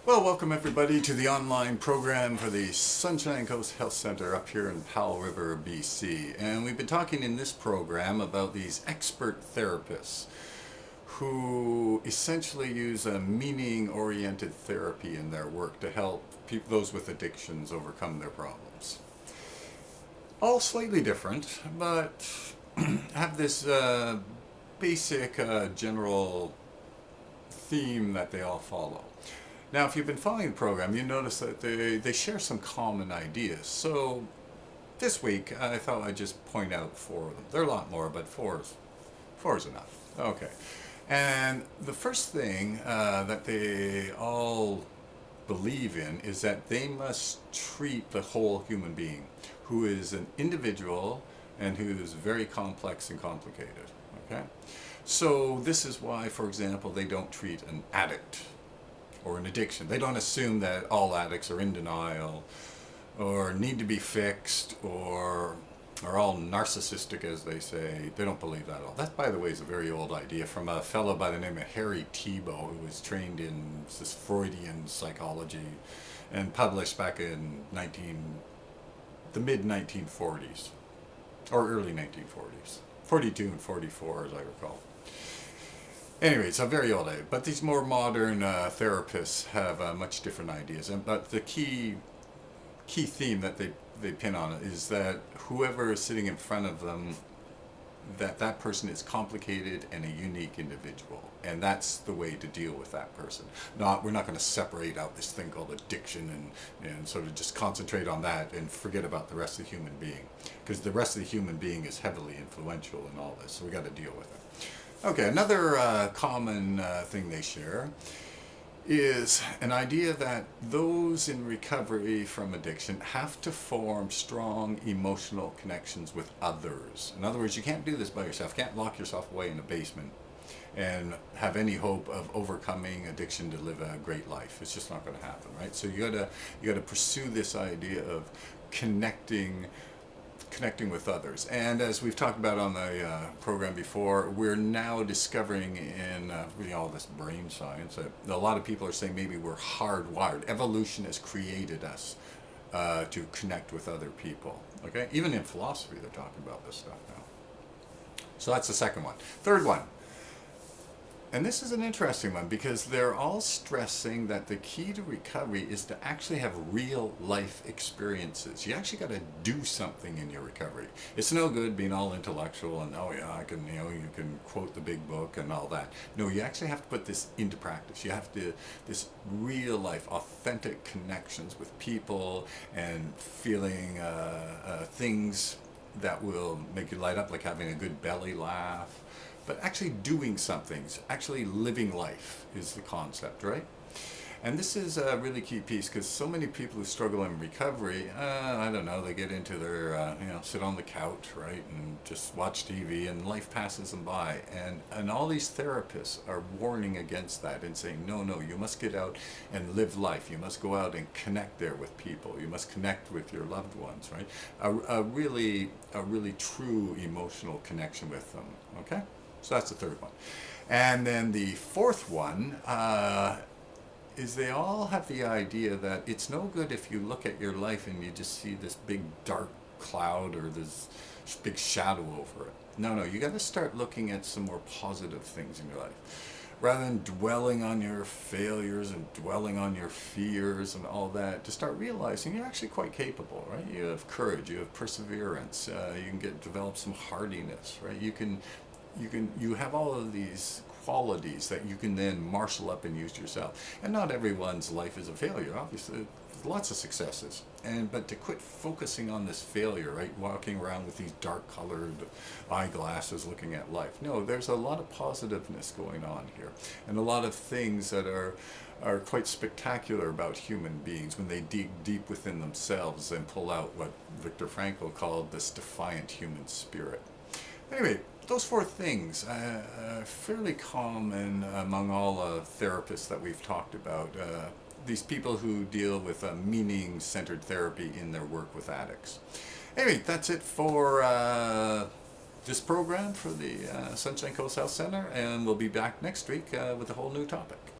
Well, welcome everybody to the online program for the Sunshine Coast Health Center up here in Powell River, BC. And we've been talking in this program about these expert therapists who essentially use a meaning-oriented therapy in their work to help those with addictions overcome their problems. All slightly different, but have this basic general theme that they all follow. Now, if you've been following the program, you notice that they share some common ideas. So this week, I thought I'd just point out four of them. There are a lot more, but four is enough. Okay. And the first thing that they all believe in is that they must treat the whole human being, who is an individual and who is very complex and complicated. Okay? So this is why, for example, they don't treat an addict or an addiction. They don't assume that all addicts are in denial or need to be fixed or are all narcissistic, as they say. They don't believe that at all. That, by the way, is a very old idea from a fellow by the name of Harry Tiebout, who was trained in this Freudian psychology and published back in the mid-1940s or early 1940s. 42 and 44, as I recall. Anyway, it's a very old idea, but these more modern therapists have much different ideas. But the key theme that they pin on it is that whoever is sitting in front of them, that person is complicated and a unique individual, and that's the way to deal with that person. We're not going to separate out this thing called addiction and sort of just concentrate on that and forget about the rest of the human being, because the rest of the human being is heavily influential in all this, so we got to deal with it. Okay, another common thing they share is an idea that those in recovery from addiction have to form strong emotional connections with others. In other words, you can't do this by yourself. You can't lock yourself away in a basement and have any hope of overcoming addiction to live a great life. It's just not going to happen, right? So you gotta pursue this idea of connecting with others. And as we've talked about on the program before, we're now discovering in really all this brain science that a lot of people are saying maybe we're hardwired. Evolution has created us to connect with other people. Okay, even in philosophy they're talking about this stuff now. So that's the second one. Third one. And this is an interesting one because they're all stressing that the key to recovery is to actually have real life experiences. You actually got to do something in your recovery. It's no good being all intellectual and, oh yeah, you can quote the big book and all that. No, you actually have to put this into practice. You have to, this real life, authentic connections with people and feeling things that will make you light up, like having a good belly laugh. But actually doing some things, actually living life is the concept, right? And this is a really key piece because so many people who struggle in recovery, I don't know, they get into their, sit on the couch, right, and just watch TV and life passes them by. And all these therapists are warning against that and saying, no, you must get out and live life. You must go out and connect there with people. You must connect with your loved ones, right? A really true emotional connection with them, okay? So that's the third one. And then the fourth one is they all have the idea that it's no good if you look at your life and you just see this big dark cloud or this big shadow over it. No, you got to start looking at some more positive things in your life. Rather than dwelling on your failures and dwelling on your fears and all that, to start realizing you're actually quite capable, right? You have courage, you have perseverance, you can develop some hardiness, right? You have all of these qualities that you can then marshal up and use yourself. And not everyone's life is a failure, obviously. There's lots of successes. But to quit focusing on this failure, right? Walking around with these dark-colored eyeglasses looking at life. No, there's a lot of positiveness going on here. And a lot of things that are quite spectacular about human beings when they dig deep within themselves and pull out what Viktor Frankl called this defiant human spirit. Anyway, those four things are fairly common among all therapists that we've talked about. These people who deal with meaning-centered therapy in their work with addicts. Anyway, that's it for this program for the Sunshine Coast Health Center, and we'll be back next week with a whole new topic.